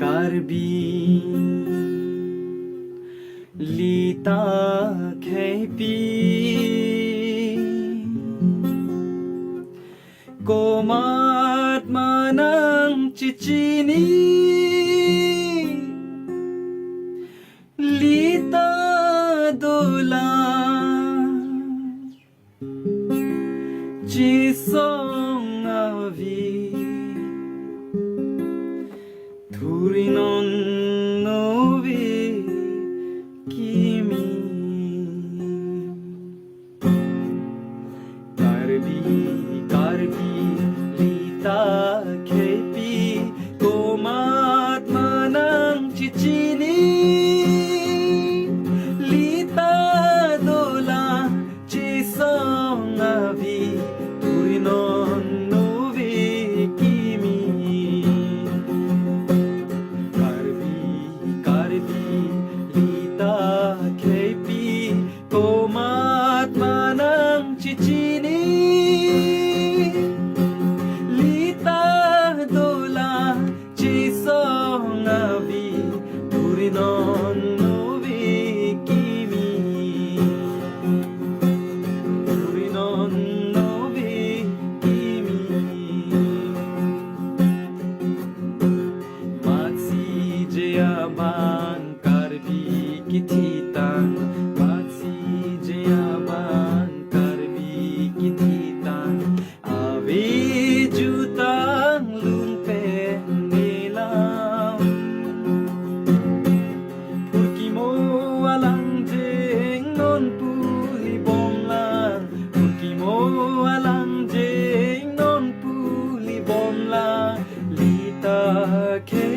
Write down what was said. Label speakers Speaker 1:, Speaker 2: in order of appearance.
Speaker 1: Karbi Lita Khepi Komat manang chichini Lita dola Chisong avi Turinon novi kimi Karbi Lita Khepi Komat manang chichini Lita dola chisong avi Turinon novi kimi Karbi Lita Khepi Komat manang chichini Lita dola chisong avi Turinon novi kimi Turinon novi kimi Matsi jayabang Karbi kititang Matsi jayabang Karbi kititang Ave jutang lumpen nilam Purki mo alang jeng non puli bomlang Purki mo alang jeng non puli bomlang Lita Khepi